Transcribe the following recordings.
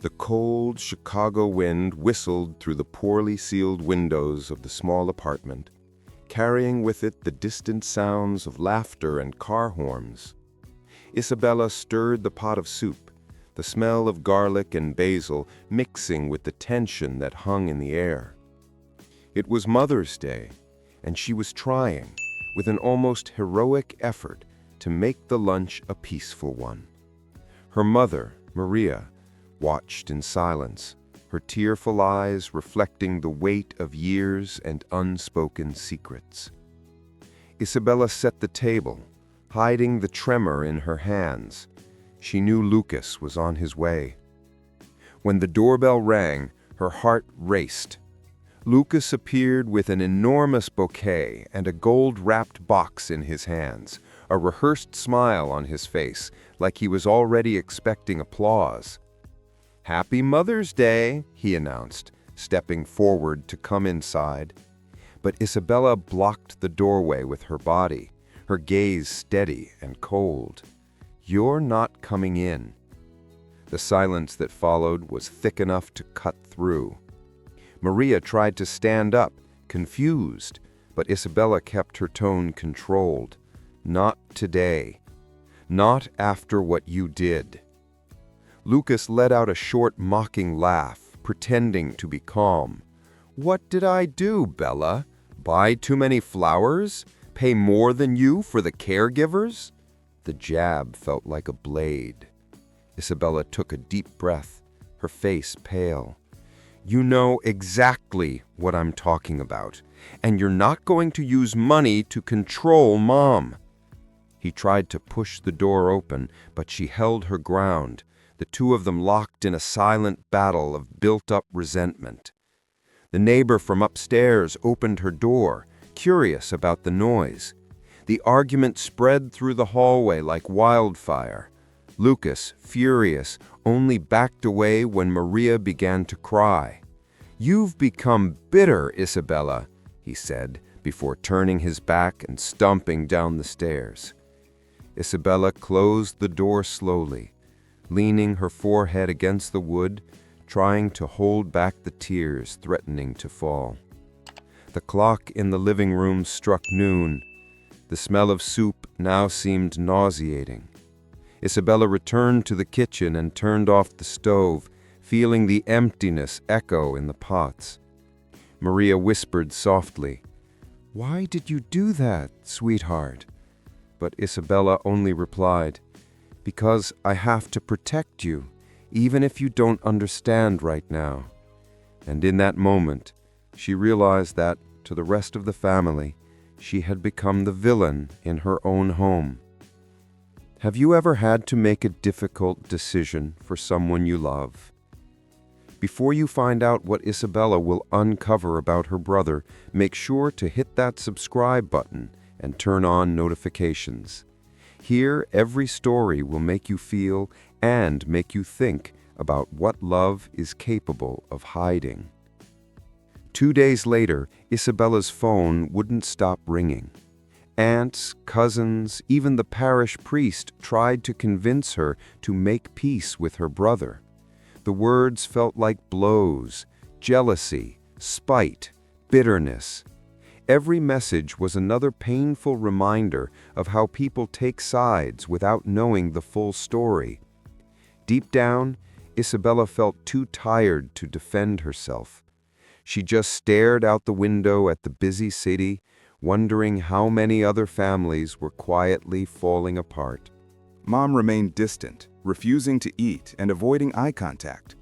The cold Chicago wind whistled through the poorly sealed windows of the small apartment, carrying with it the distant sounds of laughter and car horns. Isabella stirred the pot of soup, the smell of garlic and basil mixing with the tension that hung in the air. It was Mother's Day, and she was trying, with an almost heroic effort, to make the lunch a peaceful one. Her mother, Maria, watched in silence, her tearful eyes reflecting the weight of years and unspoken secrets. Isabella set the table, hiding the tremor in her hands. She knew Lucas was on his way. When the doorbell rang, her heart raced. Lucas appeared with an enormous bouquet and a gold-wrapped box in his hands, a rehearsed smile on his face, like he was already expecting applause. "Happy Mother's Day," he announced, stepping forward to come inside. But Isabella blocked the doorway with her body, her gaze steady and cold. "You're not coming in." The silence that followed was thick enough to cut through. Maria tried to stand up, confused, but Isabella kept her tone controlled. "Not today. Not after what you did." Lucas let out a short, mocking laugh, pretending to be calm. "What did I do, Bella? Buy too many flowers? Pay more than you for the caregivers?" The jab felt like a blade. Isabella took a deep breath, her face pale. "You know exactly what I'm talking about, and you're not going to use money to control Mom." He tried to push the door open, but she held her ground, the two of them locked in a silent battle of built-up resentment. The neighbor from upstairs opened her door, curious about the noise. The argument spread through the hallway like wildfire. Lucas, furious, only backed away when Maria began to cry. "You've become bitter, Isabella," he said, before turning his back and stomping down the stairs. Isabella closed the door slowly, leaning her forehead against the wood, trying to hold back the tears threatening to fall. The clock in the living room struck noon. The smell of soup now seemed nauseating. Isabella returned to the kitchen and turned off the stove, feeling the emptiness echo in the pots. Maria whispered softly, "Why did you do that, sweetheart?" But Isabella only replied, "Because I have to protect you, even if you don't understand right now." And in that moment, she realized that, to the rest of the family, she had become the villain in her own home. Have you ever had to make a difficult decision for someone you love? Before you find out what Isabella will uncover about her brother, make sure to hit that subscribe button and turn on notifications. Here, every story will make you feel and make you think about what love is capable of hiding. 2 days later, Isabella's phone wouldn't stop ringing. Aunts, cousins, even the parish priest tried to convince her to make peace with her brother. The words felt like blows: jealousy, spite, bitterness. Every message was another painful reminder of how people take sides without knowing the full story. Deep down, Isabella felt too tired to defend herself. She just stared out the window at the busy city, wondering how many other families were quietly falling apart. Mom remained distant, refusing to eat and avoiding eye contact.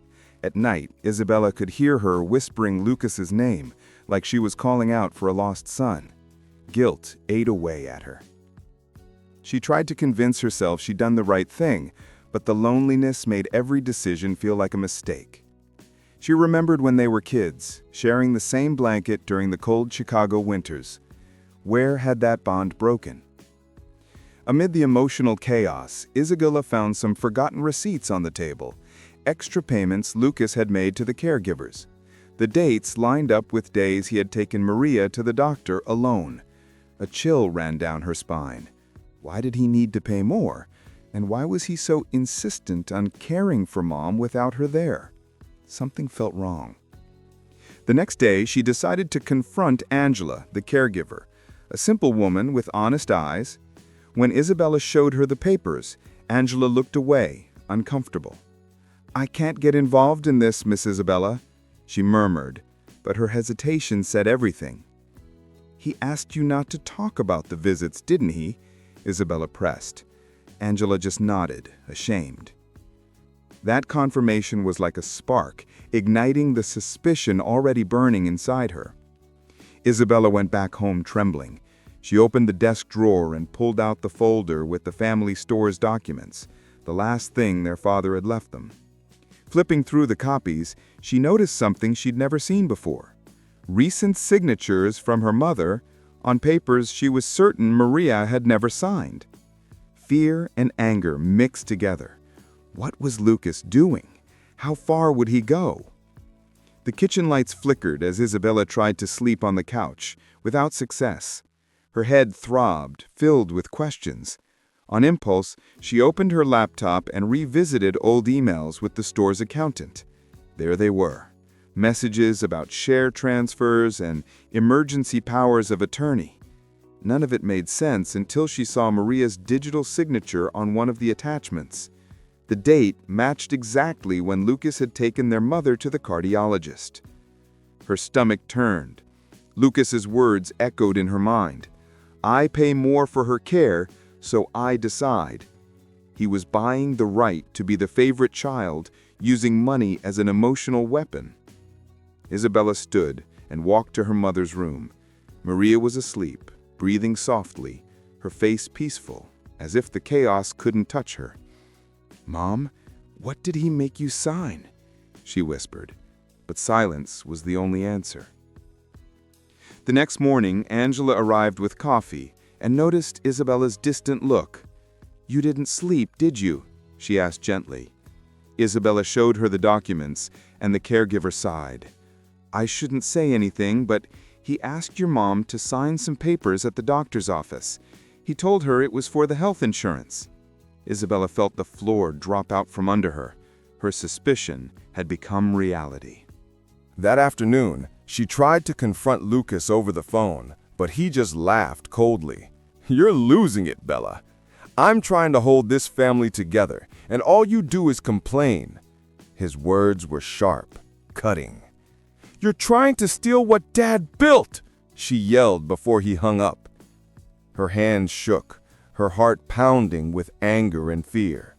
At night, Isabella could hear her whispering Lucas's name, like she was calling out for a lost son. Guilt ate away at her. She tried to convince herself she'd done the right thing, but the loneliness made every decision feel like a mistake. She remembered when they were kids, sharing the same blanket during the cold Chicago winters. Where had that bond broken? Amid the emotional chaos, Isabella found some forgotten receipts on the table, extra payments Lucas had made to the caregivers. The dates lined up with days he had taken Maria to the doctor alone. A chill ran down her spine. Why did he need to pay more? And why was he so insistent on caring for Mom without her there? Something felt wrong. The next day, she decided to confront Angela, the caregiver, a simple woman with honest eyes. When Isabella showed her the papers, Angela looked away, uncomfortable. "I can't get involved in this, Miss Isabella," she murmured, but her hesitation said everything. "He asked you not to talk about the visits, didn't he?" Isabella pressed. Angela just nodded, ashamed. That confirmation was like a spark, igniting the suspicion already burning inside her. Isabella went back home trembling. She opened the desk drawer and pulled out the folder with the family store's documents, the last thing their father had left them. Flipping through the copies, she noticed something she'd never seen before. Recent signatures from her mother on papers she was certain Maria had never signed. Fear and anger mixed together. What was Lucas doing? How far would he go? The kitchen lights flickered as Isabella tried to sleep on the couch, without success. Her head throbbed, filled with questions. On impulse, she opened her laptop and revisited old emails with the store's accountant. There they were, messages about share transfers and emergency powers of attorney. None of it made sense until she saw Maria's digital signature on one of the attachments. The date matched exactly when Lucas had taken their mother to the cardiologist. Her stomach turned. Lucas's words echoed in her mind. "I pay more for her care, so I decide." He was buying the right to be the favorite child, using money as an emotional weapon. Isabella stood and walked to her mother's room. Maria was asleep, breathing softly, her face peaceful, as if the chaos couldn't touch her. "Mom, what did he make you sign?" she whispered, but silence was the only answer. The next morning, Angela arrived with coffee and noticed Isabella's distant look. "You didn't sleep, did you?" she asked gently. Isabella showed her the documents, and the caregiver sighed. "I shouldn't say anything, but he asked your mom to sign some papers at the doctor's office. He told her it was for the health insurance." Isabella felt the floor drop out from under her. Her suspicion had become reality. That afternoon, she tried to confront Lucas over the phone, but he just laughed coldly. "You're losing it, Bella. I'm trying to hold this family together, and all you do is complain." His words were sharp, cutting. "You're trying to steal what Dad built!" she yelled before he hung up. Her hands shook, her heart pounding with anger and fear.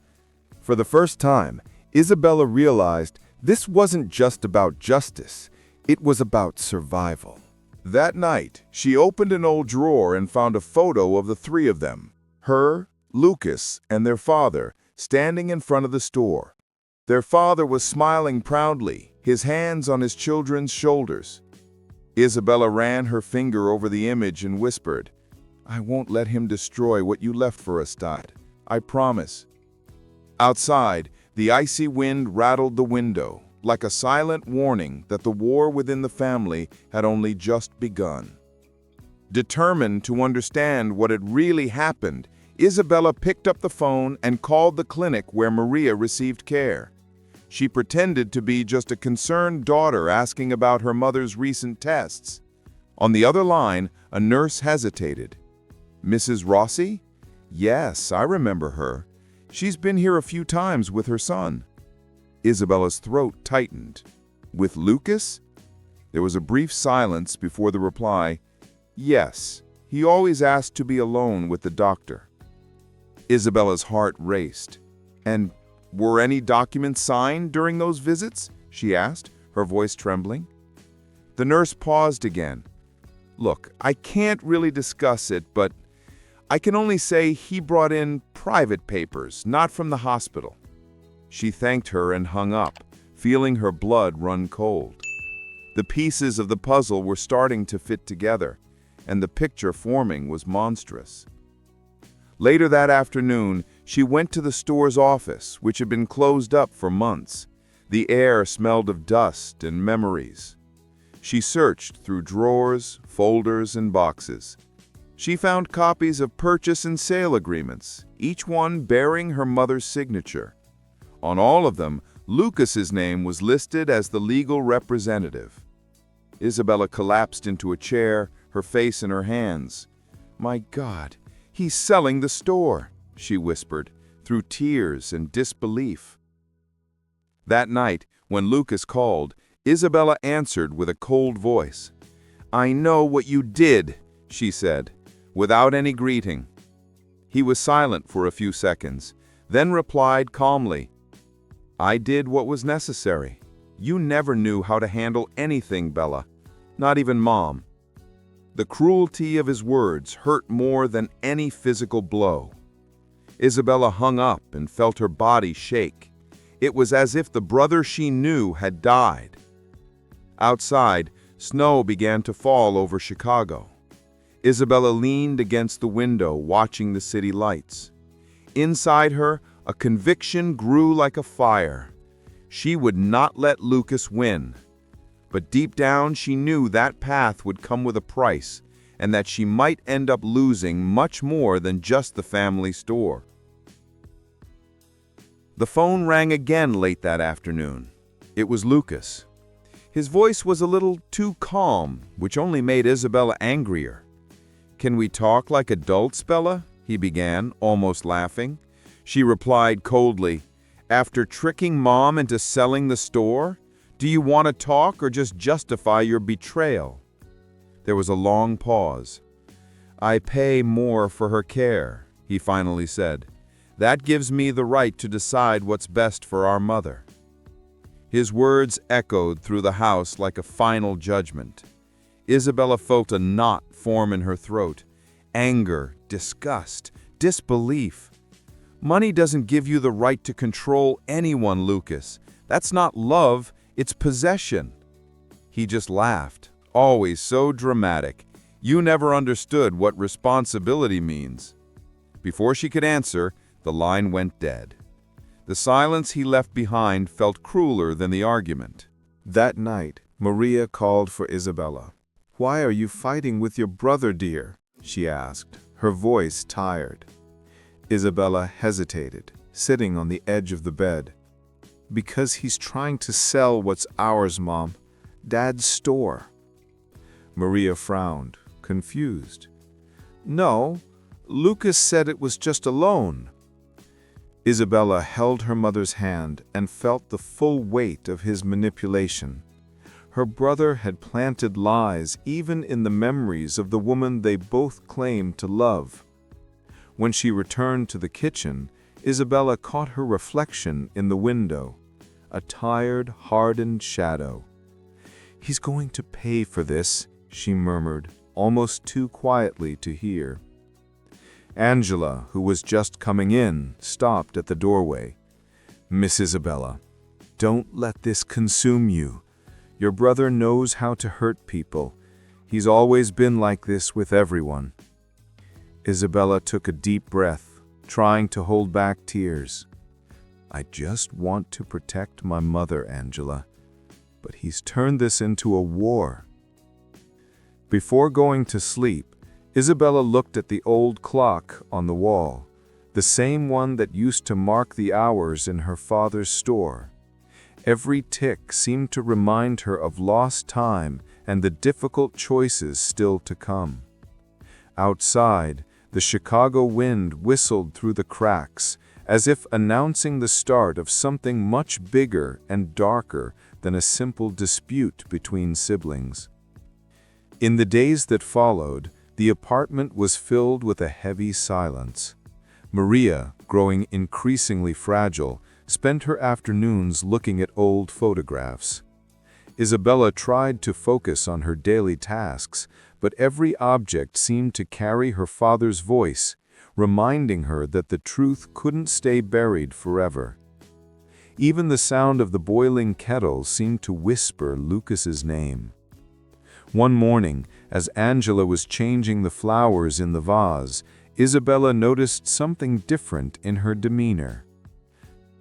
For the first time, Isabella realized this wasn't just about justice, it was about survival. That night, she opened an old drawer and found a photo of the three of them, her, Lucas, and their father, standing in front of the store. Their father was smiling proudly, his hands on his children's shoulders. Isabella ran her finger over the image and whispered, "I won't let him destroy what you left for us, Dad. I promise." Outside, the icy wind rattled the window, like a silent warning that the war within the family had only just begun. Determined to understand what had really happened, Isabella picked up the phone and called the clinic where Maria received care. She pretended to be just a concerned daughter asking about her mother's recent tests. On the other line, a nurse hesitated. "Mrs. Rossi? Yes, I remember her. She's been here a few times with her son." Isabella's throat tightened. "With Lucas?" There was a brief silence before the reply, "Yes, he always asked to be alone with the doctor." Isabella's heart raced. "And were any documents signed during those visits?" she asked, her voice trembling. The nurse paused again. "Look, I can't really discuss it, but I can only say he brought in private papers, not from the hospital." She thanked her and hung up, feeling her blood run cold. The pieces of the puzzle were starting to fit together, and the picture forming was monstrous. Later that afternoon, she went to the store's office, which had been closed up for months. The air smelled of dust and memories. She searched through drawers, folders, and boxes. She found copies of purchase and sale agreements, each one bearing her mother's signature. On all of them, Lucas's name was listed as the legal representative. Isabella collapsed into a chair, her face in her hands. "My God, he's selling the store," she whispered, through tears and disbelief. That night, when Lucas called, Isabella answered with a cold voice. "I know what you did," she said, without any greeting. He was silent for a few seconds, then replied calmly, "I did what was necessary. You never knew how to handle anything, Bella, not even Mom." The cruelty of his words hurt more than any physical blow. Isabella hung up and felt her body shake. It was as if the brother she knew had died. Outside, snow began to fall over Chicago. Isabella leaned against the window, watching the city lights. Inside her, a conviction grew like a fire. She would not let Lucas win. But deep down, she knew that path would come with a price, and that she might end up losing much more than just the family store. The phone rang again late that afternoon. It was Lucas. His voice was a little too calm, which only made Isabella angrier. "Can we talk like adults, Bella?" he began, almost laughing. She replied coldly, "After tricking Mom into selling the store? Do you want to talk or just justify your betrayal?" There was a long pause. "I pay more for her care," he finally said. "That gives me the right to decide what's best for our mother." His words echoed through the house like a final judgment. Isabella felt a knot form in her throat. Anger, disgust, disbelief. "Money doesn't give you the right to control anyone, Lucas. That's not love, it's possession." He just laughed, always so dramatic. "You never understood what responsibility means." Before she could answer, the line went dead. The silence he left behind felt crueler than the argument. That night, Maria called for Isabella. "Why are you fighting with your brother, dear?" she asked, her voice tired. Isabella hesitated, sitting on the edge of the bed. "Because he's trying to sell what's ours, Mom. Dad's store." Maria frowned, confused. "No, Lucas said it was just a loan." Isabella held her mother's hand and felt the full weight of his manipulation. Her brother had planted lies even in the memories of the woman they both claimed to love. When she returned to the kitchen, Isabella caught her reflection in the window, a tired, hardened shadow. "He's going to pay for this," she murmured, almost too quietly to hear. Angela, who was just coming in, stopped at the doorway. "Miss Isabella, don't let this consume you. Your brother knows how to hurt people. He's always been like this with everyone." Isabella took a deep breath, trying to hold back tears. "I just want to protect my mother, Angela. But he's turned this into a war." Before going to sleep, Isabella looked at the old clock on the wall, the same one that used to mark the hours in her father's store. Every tick seemed to remind her of lost time and the difficult choices still to come. Outside, the Chicago wind whistled through the cracks, as if announcing the start of something much bigger and darker than a simple dispute between siblings. In the days that followed, the apartment was filled with a heavy silence. Maria, growing increasingly fragile, spent her afternoons looking at old photographs. Isabella tried to focus on her daily tasks, but every object seemed to carry her father's voice, reminding her that the truth couldn't stay buried forever. Even the sound of the boiling kettle seemed to whisper Lucas's name. One morning, as Angela was changing the flowers in the vase, Isabella noticed something different in her demeanor.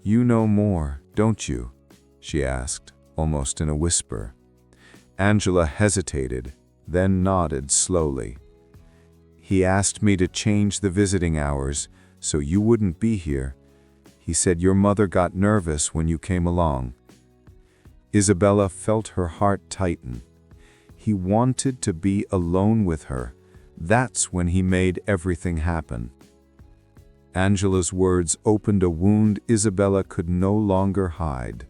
"You know more, don't you?" she asked, almost in a whisper. Angela hesitated, then nodded slowly. He asked me to change the visiting hours so you wouldn't be here. He said your mother got nervous when you came along. Isabella felt her heart tighten. He wanted to be alone with her. That's when he made everything happen. Angela's words opened a wound Isabella could no longer hide.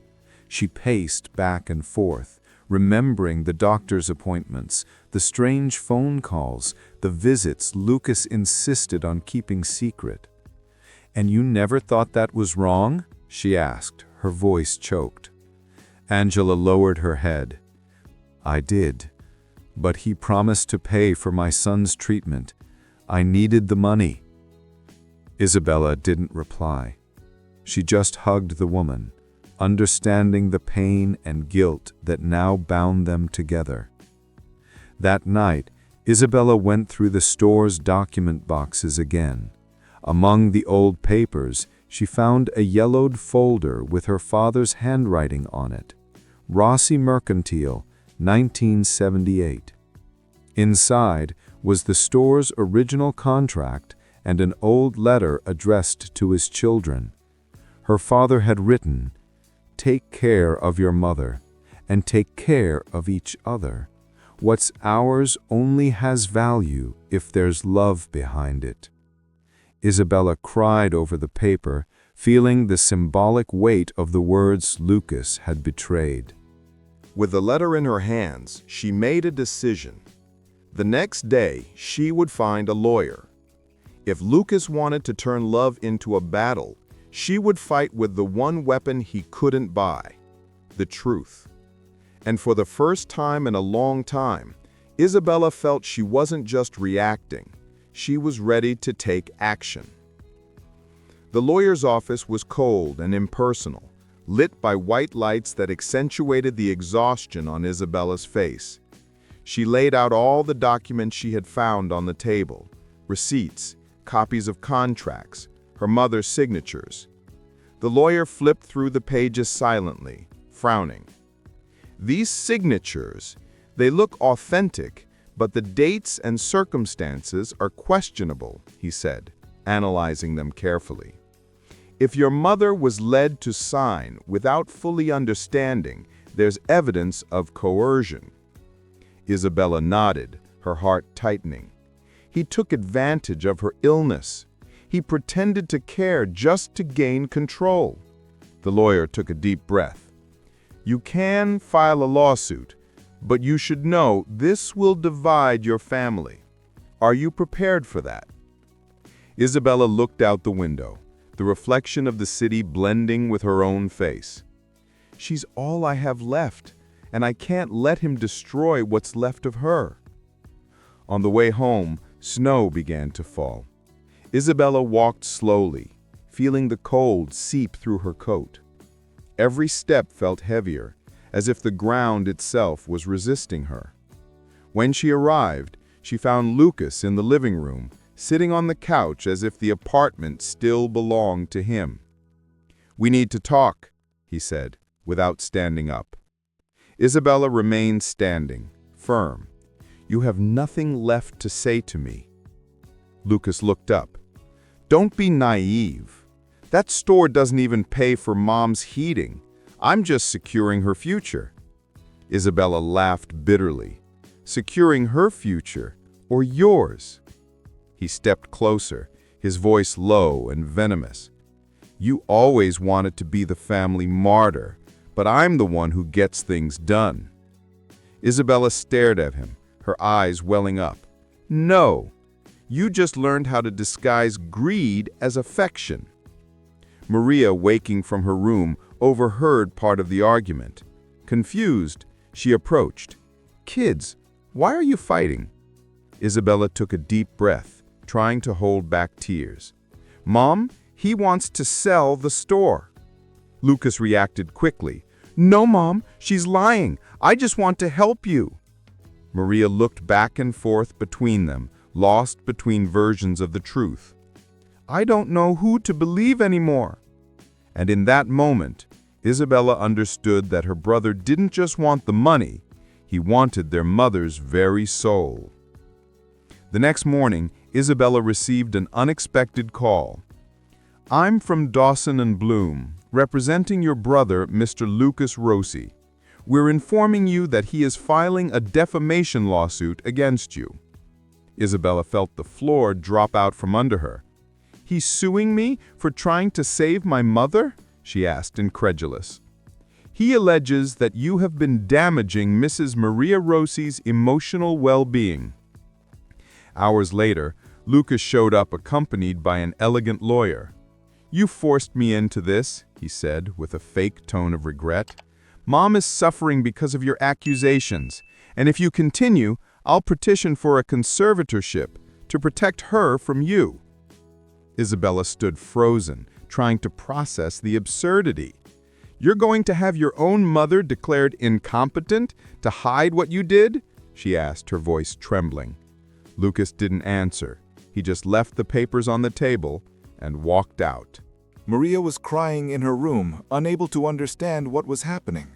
She paced back and forth, remembering the doctor's appointments, the strange phone calls, the visits Lucas insisted on keeping secret. "And you never thought that was wrong?" she asked, her voice choked. Angela lowered her head. "I did. But he promised to pay for my son's treatment. I needed the money." Isabella didn't reply. She just hugged the woman, understanding the pain and guilt that now bound them together. That night, Isabella went through the store's document boxes again. Among the old papers, she found a yellowed folder with her father's handwriting on it. Rossi Mercantile, 1978. Inside was the store's original contract and an old letter addressed to his children. Her father had written, "Take care of your mother, and take care of each other. What's ours only has value if there's love behind it." Isabella cried over the paper, feeling the symbolic weight of the words Lucas had betrayed. With the letter in her hands, she made a decision. The next day, she would find a lawyer. If Lucas wanted to turn love into a battle, she would fight with the one weapon he couldn't buy, the truth. And for the first time in a long time, Isabella felt she wasn't just reacting, she was ready to take action. The lawyer's office was cold and impersonal, lit by white lights that accentuated the exhaustion on Isabella's face. She laid out all the documents she had found on the table, receipts, copies of contracts, her mother's signatures. The lawyer flipped through the pages silently, frowning. "These signatures, they look authentic, but the dates and circumstances are questionable," he said, analyzing them carefully. "If your mother was led to sign without fully understanding, there's evidence of coercion." Isabella nodded, her heart tightening. He took advantage of her illness. He pretended to care just to gain control. The lawyer took a deep breath. "You can file a lawsuit, but you should know this will divide your family. Are you prepared for that?" Isabella looked out the window, the reflection of the city blending with her own face. "She's all I have left, and I can't let him destroy what's left of her." On the way home, snow began to fall. Isabella walked slowly, feeling the cold seep through her coat. Every step felt heavier, as if the ground itself was resisting her. When she arrived, she found Lucas in the living room, sitting on the couch as if the apartment still belonged to him. "We need to talk," he said, without standing up. Isabella remained standing, firm. "You have nothing left to say to me." Lucas looked up. "Don't be naive. That store doesn't even pay for Mom's heating. I'm just securing her future." Isabella laughed bitterly. "Securing her future, or yours?" He stepped closer, his voice low and venomous. "You always wanted to be the family martyr, but I'm the one who gets things done." Isabella stared at him, her eyes welling up. "No, you just learned how to disguise greed as affection." Maria, waking from her room, overheard part of the argument. Confused, she approached. "Kids, why are you fighting?" Isabella took a deep breath, trying to hold back tears. "Mom, he wants to sell the store." Lucas reacted quickly. "No, Mom, she's lying. I just want to help you." Maria looked back and forth between them, lost between versions of the truth. "I don't know who to believe anymore." And in that moment, Isabella understood that her brother didn't just want the money, he wanted their mother's very soul. The next morning, Isabella received an unexpected call. "I'm from Dawson and Bloom, representing your brother, Mr. Lucas Rossi. We're informing you that he is filing a defamation lawsuit against you." Isabella felt the floor drop out from under her. "He's suing me for trying to save my mother?" she asked, incredulous. "He alleges that you have been damaging Mrs. Maria Rossi's emotional well-being." Hours later, Lucas showed up accompanied by an elegant lawyer. "You forced me into this," he said, with a fake tone of regret. "Mom is suffering because of your accusations, and if you continue, I'll petition for a conservatorship to protect her from you." Isabella stood frozen, trying to process the absurdity. "You're going to have your own mother declared incompetent to hide what you did?" she asked, her voice trembling. Lucas didn't answer. He just left the papers on the table and walked out. Maria was crying in her room, unable to understand what was happening.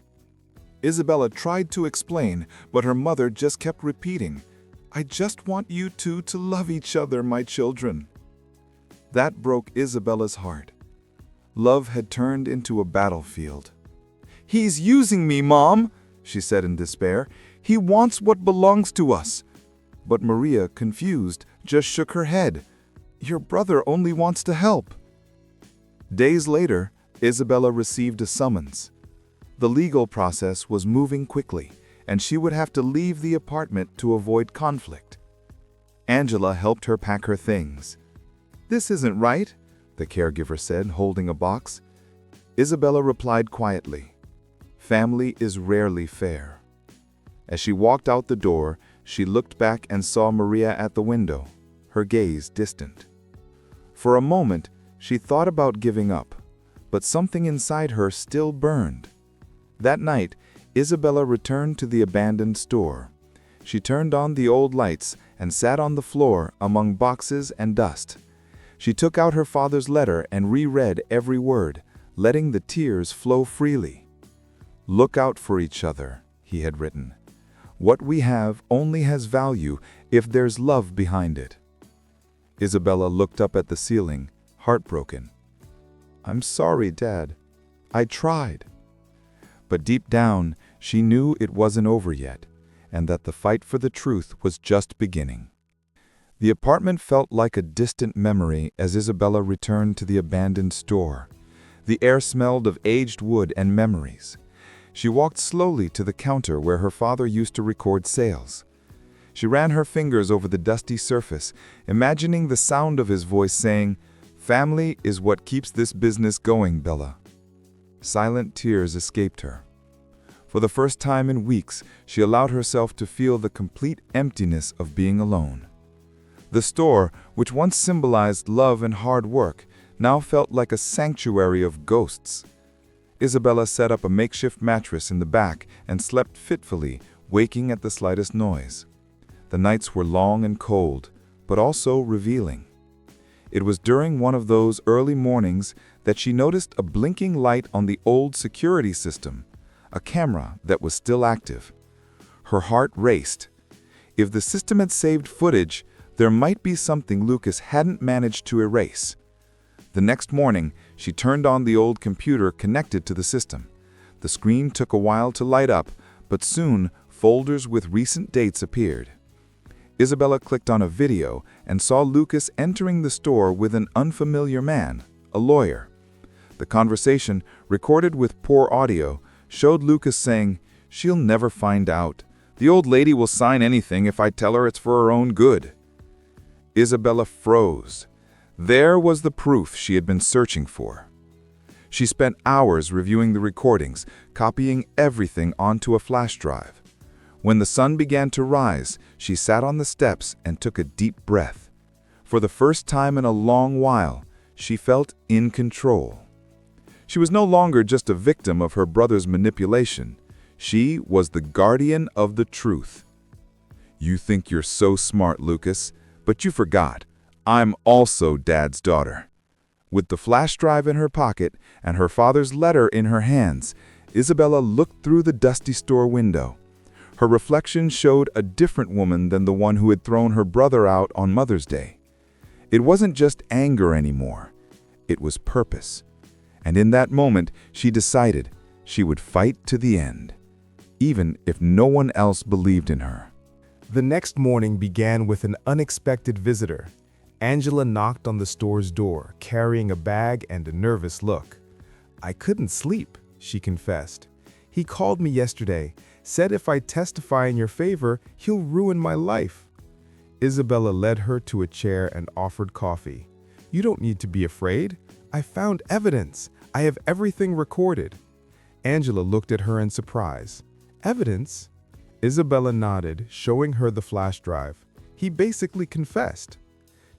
Isabella tried to explain, but her mother just kept repeating, "I just want you two to love each other, my children." That broke Isabella's heart. Love had turned into a battlefield. "He's using me, Mom," she said in despair. "He wants what belongs to us." But Maria, confused, just shook her head. "Your brother only wants to help." Days later, Isabella received a summons. The legal process was moving quickly, and she would have to leave the apartment to avoid conflict. Angela helped her pack her things. "This isn't right," the caregiver said, holding a box. Isabella replied quietly, "Family is rarely fair." As she walked out the door, she looked back and saw Maria at the window, her gaze distant. For a moment, she thought about giving up, but something inside her still burned. That night, Isabella returned to the abandoned store. She turned on the old lights and sat on the floor among boxes and dust. She took out her father's letter and reread every word, letting the tears flow freely. "Look out for each other," he had written. "What we have only has value if there's love behind it." Isabella looked up at the ceiling, heartbroken. "I'm sorry, Dad. I tried." But deep down, she knew it wasn't over yet, and that the fight for the truth was just beginning. The apartment felt like a distant memory as Isabella returned to the abandoned store. The air smelled of aged wood and memories. She walked slowly to the counter where her father used to record sales. She ran her fingers over the dusty surface, imagining the sound of his voice saying, "Family is what keeps this business going, Bella." Silent tears escaped her. For the first time in weeks, she allowed herself to feel the complete emptiness of being alone. The store, which once symbolized love and hard work, now felt like a sanctuary of ghosts. Isabella set up a makeshift mattress in the back and slept fitfully, waking at the slightest noise. The nights were long and cold, but also revealing. It was during one of those early mornings that she noticed a blinking light on the old security system, a camera that was still active. Her heart raced. If the system had saved footage, there might be something Lucas hadn't managed to erase. The next morning, she turned on the old computer connected to the system. The screen took a while to light up, but soon folders with recent dates appeared. Isabella clicked on a video and saw Lucas entering the store with an unfamiliar man, a lawyer. The conversation, recorded with poor audio, showed Lucas saying, "She'll never find out. The old lady will sign anything if I tell her it's for her own good." Isabella froze. There was the proof she had been searching for. She spent hours reviewing the recordings, copying everything onto a flash drive. When the sun began to rise, she sat on the steps and took a deep breath. For the first time in a long while, she felt in control. She was no longer just a victim of her brother's manipulation. She was the guardian of the truth. "You think you're so smart, Lucas, but you forgot. I'm also Dad's daughter." With the flash drive in her pocket and her father's letter in her hands, Isabella looked through the dusty store window. Her reflection showed a different woman than the one who had thrown her brother out on Mother's Day. It wasn't just anger anymore. It was purpose. And in that moment, she decided she would fight to the end, even if no one else believed in her. The next morning began with an unexpected visitor. Angela knocked on the store's door, carrying a bag and a nervous look. "I couldn't sleep," she confessed. "He called me yesterday, said if I testify in your favor, he'll ruin my life." Isabella led her to a chair and offered coffee. "You don't need to be afraid. I found evidence. I have everything recorded." Angela looked at her in surprise. "Evidence?" Isabella nodded, showing her the flash drive. "He basically confessed."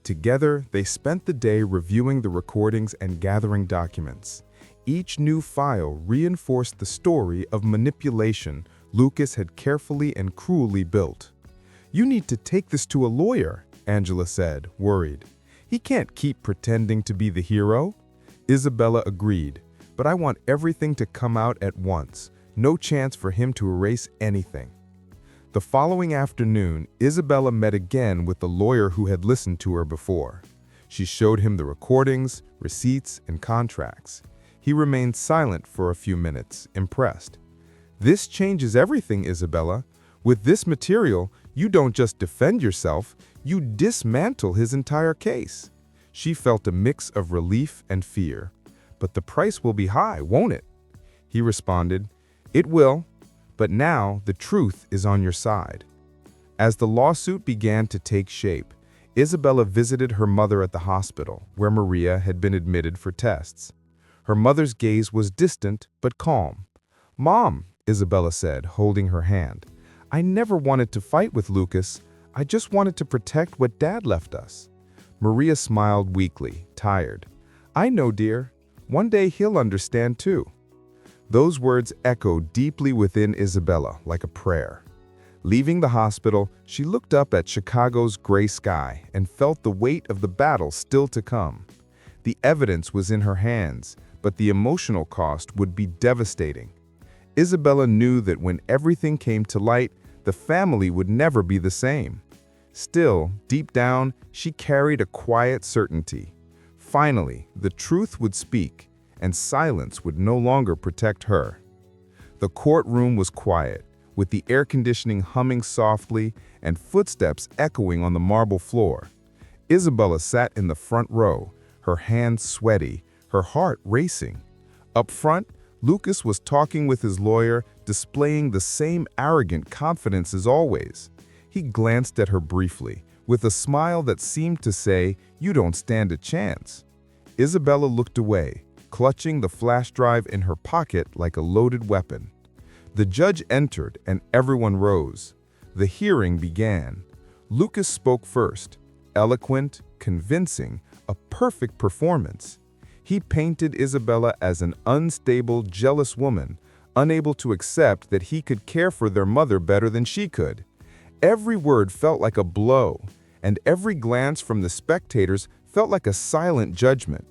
Together, they spent the day reviewing the recordings and gathering documents. Each new file reinforced the story of manipulation Lucas had carefully and cruelly built. "You need to take this to a lawyer," Angela said, worried. "He can't keep pretending to be the hero." Isabella agreed, "But I want everything to come out at once. No chance for him to erase anything." The following afternoon, Isabella met again with the lawyer who had listened to her before. She showed him the recordings, receipts, and contracts. He remained silent for a few minutes, impressed. "This changes everything, Isabella. With this material, you don't just defend yourself, you dismantle his entire case." She felt a mix of relief and fear. "But the price will be high, won't it?" He responded, "It will, but now the truth is on your side." As the lawsuit began to take shape, Isabella visited her mother at the hospital, where Maria had been admitted for tests. Her mother's gaze was distant but calm. "Mom," Isabella said, holding her hand, "I never wanted to fight with Lucas. I just wanted to protect what Dad left us." Maria smiled weakly, tired. "I know, dear. One day he'll understand too." Those words echoed deeply within Isabella like a prayer. Leaving the hospital, she looked up at Chicago's gray sky and felt the weight of the battle still to come. The evidence was in her hands, but the emotional cost would be devastating. Isabella knew that when everything came to light, the family would never be the same. Still, deep down, she carried a quiet certainty. Finally, the truth would speak, and silence would no longer protect her. The courtroom was quiet, with the air conditioning humming softly and footsteps echoing on the marble floor. Isabella sat in the front row, her hands sweaty, her heart racing. Up front, Lucas was talking with his lawyer, displaying the same arrogant confidence as always. He glanced at her briefly, with a smile that seemed to say, "You don't stand a chance." Isabella looked away, clutching the flash drive in her pocket like a loaded weapon. The judge entered and everyone rose. The hearing began. Lucas spoke first, eloquent, convincing, a perfect performance. He painted Isabella as an unstable, jealous woman, unable to accept that he could care for their mother better than she could. Every word felt like a blow, and every glance from the spectators felt like a silent judgment.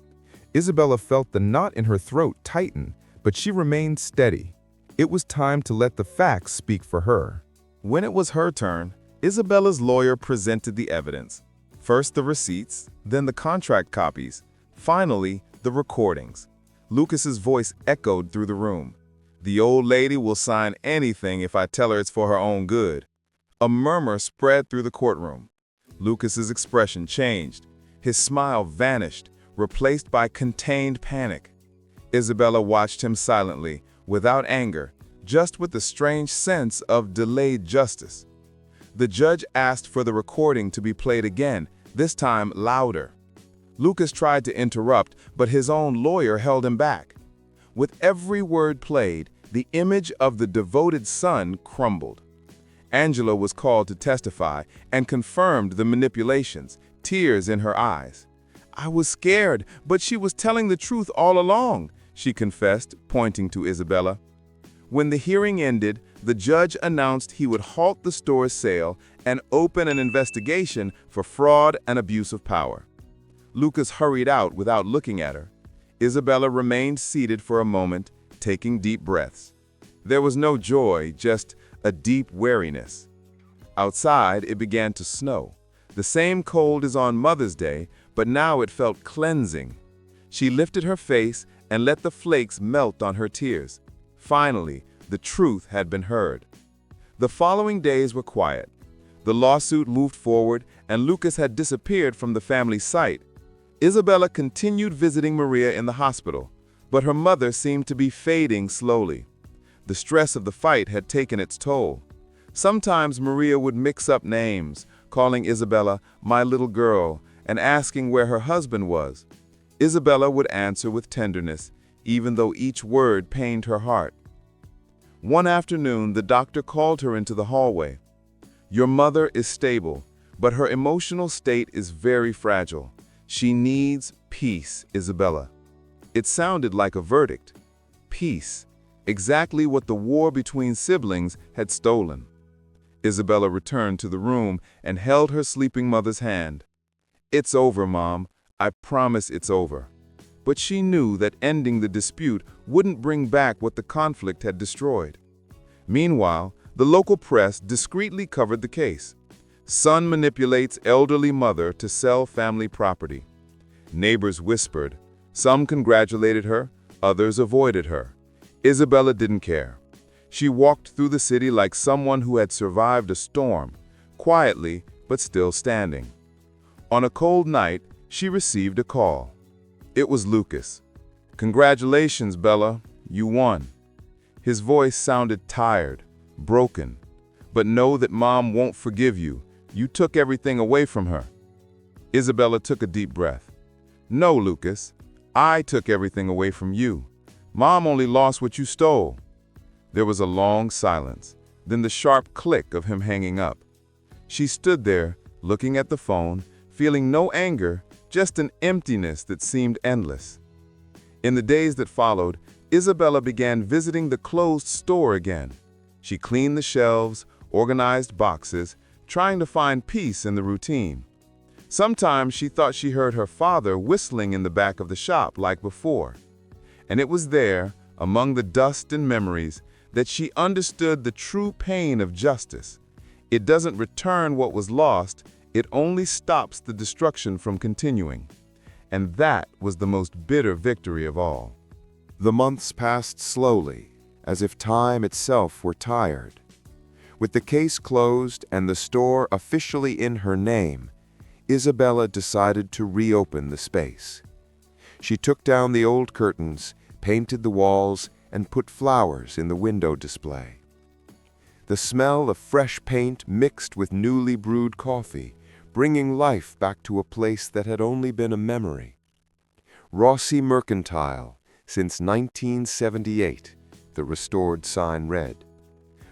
Isabella felt the knot in her throat tighten, but she remained steady. It was time to let the facts speak for her. When it was her turn, Isabella's lawyer presented the evidence. First the receipts, then the contract copies, finally the recordings. Lucas's voice echoed through the room. "The old lady will sign anything if I tell her it's for her own good." A murmur spread through the courtroom. Lucas's expression changed. His smile vanished, replaced by contained panic. Isabella watched him silently, without anger, just with the strange sense of delayed justice. The judge asked for the recording to be played again, this time louder. Lucas tried to interrupt, but his own lawyer held him back. With every word played, the image of the devoted son crumbled. Angela was called to testify and confirmed the manipulations, tears in her eyes. "I was scared, but she was telling the truth all along," she confessed, pointing to Isabella. When the hearing ended, the judge announced he would halt the store's sale and open an investigation for fraud and abuse of power. Lucas hurried out without looking at her. Isabella remained seated for a moment, taking deep breaths. There was no joy, just a deep weariness. Outside, it began to snow. The same cold as on Mother's Day, but now it felt cleansing. She lifted her face and let the flakes melt on her tears. Finally, the truth had been heard. The following days were quiet. The lawsuit moved forward, and Lucas had disappeared from the family sight. Isabella continued visiting Maria in the hospital, but her mother seemed to be fading slowly. The stress of the fight had taken its toll. Sometimes Maria would mix up names, calling Isabella "my little girl" and asking where her husband was. Isabella would answer with tenderness, even though each word pained her heart. One afternoon, the doctor called her into the hallway. "Your mother is stable, but her emotional state is very fragile. She needs peace, Isabella." It sounded like a verdict. Peace, exactly what the war between siblings had stolen. Isabella returned to the room and held her sleeping mother's hand. "It's over, Mom. I promise it's over." But she knew that ending the dispute wouldn't bring back what the conflict had destroyed. Meanwhile, the local press discreetly covered the case. Son manipulates elderly mother to sell family property. Neighbors whispered. Some congratulated her, others avoided her. Isabella didn't care. She walked through the city like someone who had survived a storm, quietly but still standing. On a cold night, she received a call. It was Lucas. "Congratulations, Bella, you won." His voice sounded tired, broken. "But know that Mom won't forgive you. You took everything away from her." Isabella took a deep breath. "No, Lucas, I took everything away from you. Mom only lost what you stole." There was a long silence, then the sharp click of him hanging up. She stood there, looking at the phone, feeling no anger, just an emptiness that seemed endless. In the days that followed, Isabella began visiting the closed store again. She cleaned the shelves, organized boxes, trying to find peace in the routine. Sometimes she thought she heard her father whistling in the back of the shop like before. And it was there, among the dust and memories, that she understood the true pain of justice. It doesn't return what was lost, it only stops the destruction from continuing. And that was the most bitter victory of all. The months passed slowly, as if time itself were tired. With the case closed and the store officially in her name, Isabella decided to reopen the space. She took down the old curtains, painted the walls, and put flowers in the window display. The smell of fresh paint mixed with newly brewed coffee, bringing life back to a place that had only been a memory. Rossi Mercantile, since 1978, the restored sign read.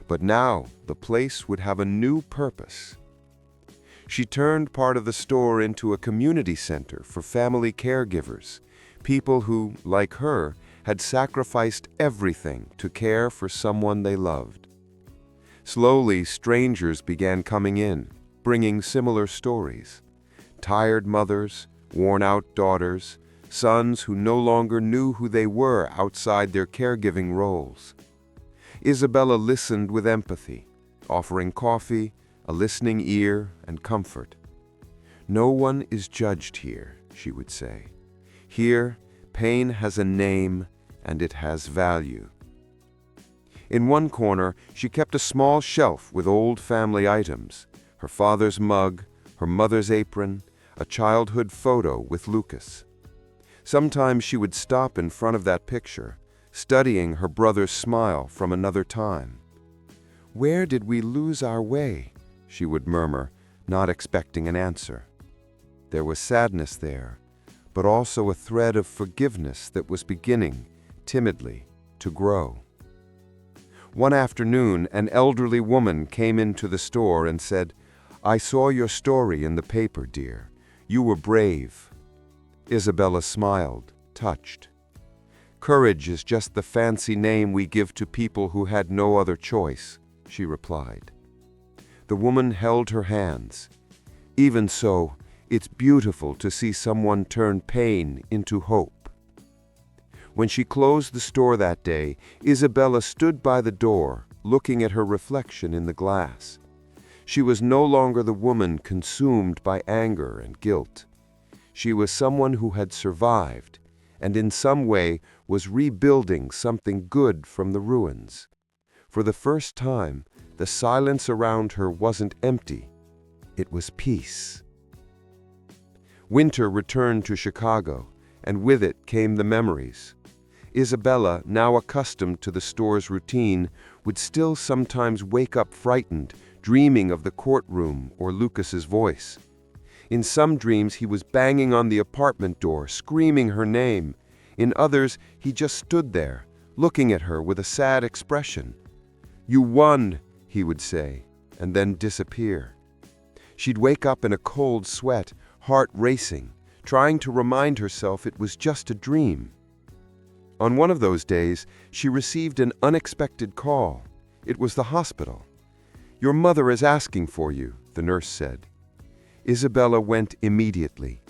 But now the place would have a new purpose. She turned part of the store into a community center for family caregivers, people who, like her, had sacrificed everything to care for someone they loved. Slowly, strangers began coming in, bringing similar stories. Tired mothers, worn-out daughters, sons who no longer knew who they were outside their caregiving roles. Isabella listened with empathy, offering coffee, a listening ear, and comfort. "No one is judged here," she would say. "Here, pain has a name, and it has value." In one corner, she kept a small shelf with old family items, her father's mug, her mother's apron, a childhood photo with Lucas. Sometimes she would stop in front of that picture, studying her brother's smile from another time. "Where did we lose our way?" she would murmur, not expecting an answer. There was sadness there, but also a thread of forgiveness that was beginning, timidly, to grow. One afternoon, an elderly woman came into the store and said, "I saw your story in the paper, dear. You were brave." Isabella smiled, touched. "Courage is just the fancy name we give to people who had no other choice," she replied. The woman held her hands. "Even so, it's beautiful to see someone turn pain into hope." When she closed the store that day, Isabella stood by the door, looking at her reflection in the glass. She was no longer the woman consumed by anger and guilt. She was someone who had survived, and in some way was rebuilding something good from the ruins. For the first time, the silence around her wasn't empty. It was peace. Winter returned to Chicago, and with it came the memories. Isabella, now accustomed to the store's routine, would still sometimes wake up frightened, dreaming of the courtroom or Lucas's voice. In some dreams, he was banging on the apartment door, screaming her name. In others, he just stood there, looking at her with a sad expression. "You won," he would say, and then disappear. She'd wake up in a cold sweat, heart racing, trying to remind herself it was just a dream. On one of those days, she received an unexpected call. It was the hospital. "Your mother is asking for you," the nurse said. Isabella went immediately.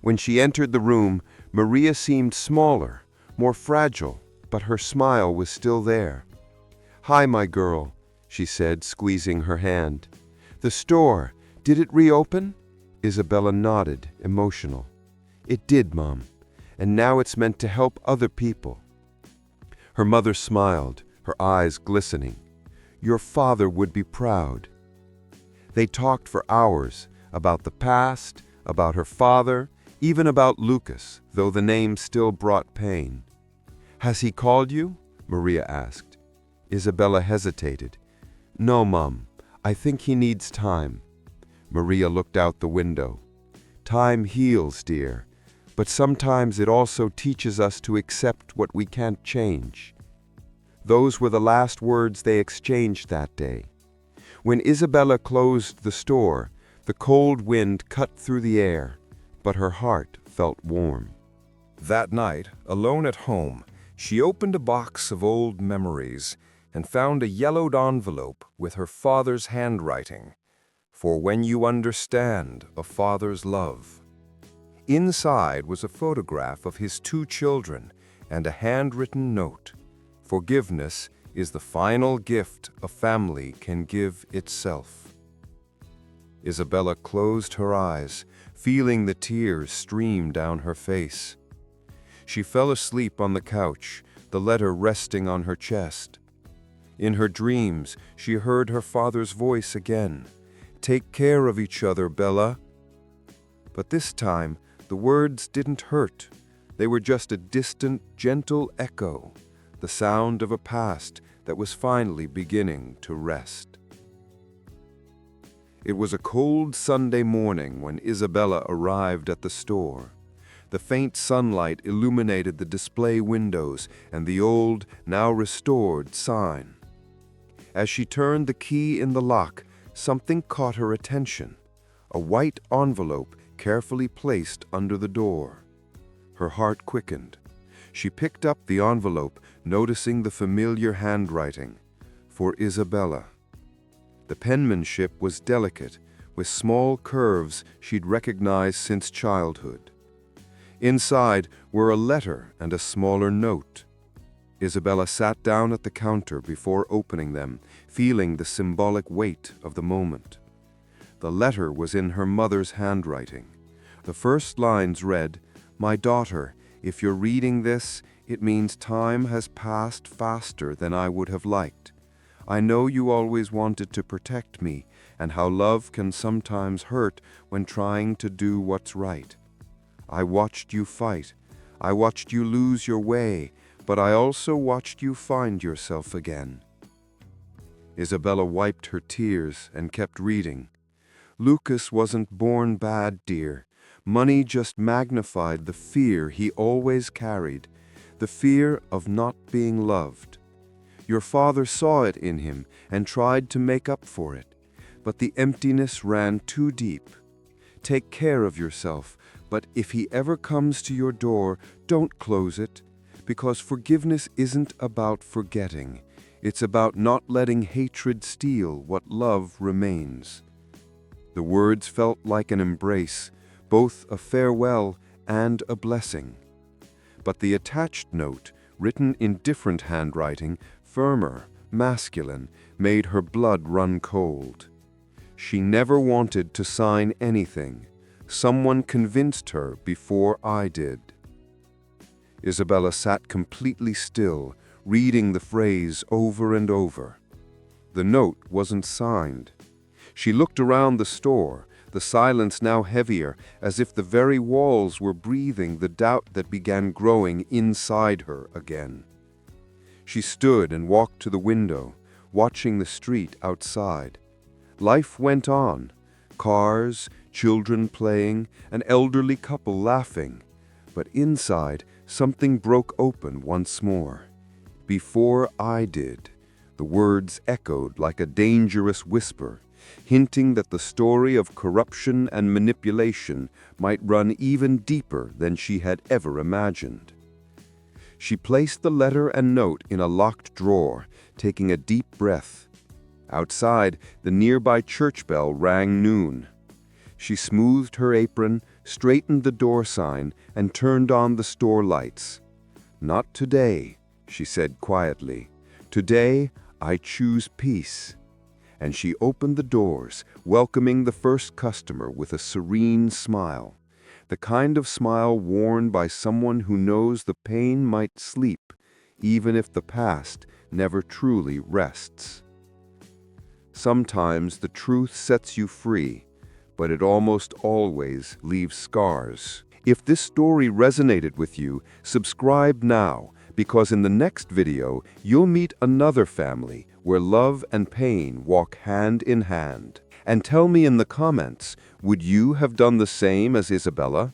When she entered the room, Maria seemed smaller, more fragile, but her smile was still there. "Hi, my girl," she said, squeezing her hand. "The store, did it reopen?" Isabella nodded, emotional. "It did, Mom, and now it's meant to help other people." Her mother smiled, her eyes glistening. "Your father would be proud." They talked for hours about the past, about her father, even about Lucas, though the name still brought pain. "Has he called you?" Maria asked. Isabella hesitated. "No, Mom, I think he needs time." Maria looked out the window. "Time heals, dear, but sometimes it also teaches us to accept what we can't change." Those were the last words they exchanged that day. When Isabella closed the store, the cold wind cut through the air, but her heart felt warm. That night, alone at home, she opened a box of old memories and found a yellowed envelope with her father's handwriting. "For when you understand a father's love." Inside was a photograph of his 2 children and a handwritten note. "Forgiveness is the final gift a family can give itself." Isabella closed her eyes, feeling the tears stream down her face. She fell asleep on the couch, the letter resting on her chest. In her dreams, she heard her father's voice again. "Take care of each other, Bella." But this time, the words didn't hurt. They were just a distant, gentle echo, the sound of a past that was finally beginning to rest. It was a cold Sunday morning when Isabella arrived at the store. The faint sunlight illuminated the display windows and the old, now restored sign. As she turned the key in the lock, something caught her attention: a white envelope carefully placed under the door. Her heart quickened. She picked up the envelope, noticing the familiar handwriting. "For Isabella." The penmanship was delicate, with small curves she'd recognized since childhood. Inside were a letter and a smaller note. Isabella sat down at the counter before opening them, feeling the symbolic weight of the moment. The letter was in her mother's handwriting. The first lines read, "My daughter, if you're reading this, it means time has passed faster than I would have liked. I know you always wanted to protect me, and how love can sometimes hurt when trying to do what's right. I watched you fight. I watched you lose your way, but I also watched you find yourself again." Isabella wiped her tears and kept reading. "Lucas wasn't born bad, dear. Money just magnified the fear he always carried, the fear of not being loved. Your father saw it in him and tried to make up for it, but the emptiness ran too deep. Take care of yourself, but if he ever comes to your door, don't close it, because forgiveness isn't about forgetting. It's about not letting hatred steal what love remains." The words felt like an embrace, both a farewell and a blessing. But the attached note, written in different handwriting, firmer, masculine, made her blood run cold. She never wanted to sign anything. Someone convinced her before I did. Isabella sat completely still, reading the phrase over and over. The note wasn't signed. She looked around the store, the silence now heavier, as if the very walls were breathing the doubt that began growing inside her again. She stood and walked to the window, watching the street outside. Life went on. Cars, children playing, an elderly couple laughing. But inside, something broke open once more. Before I did, the words echoed like a dangerous whisper, hinting that the story of corruption and manipulation might run even deeper than she had ever imagined. She placed the letter and note in a locked drawer, taking a deep breath. Outside, the nearby church bell rang noon. She smoothed her apron, straightened the door sign, and turned on the store lights. "Not today," she said quietly. "Today, I choose peace." And she opened the doors, welcoming the first customer with a serene smile, the kind of smile worn by someone who knows the pain might sleep, even if the past never truly rests. Sometimes the truth sets you free, but it almost always leaves scars. If this story resonated with you, subscribe now, because in the next video, you'll meet another family where love and pain walk hand in hand. And tell me in the comments, would you have done the same as Isabella?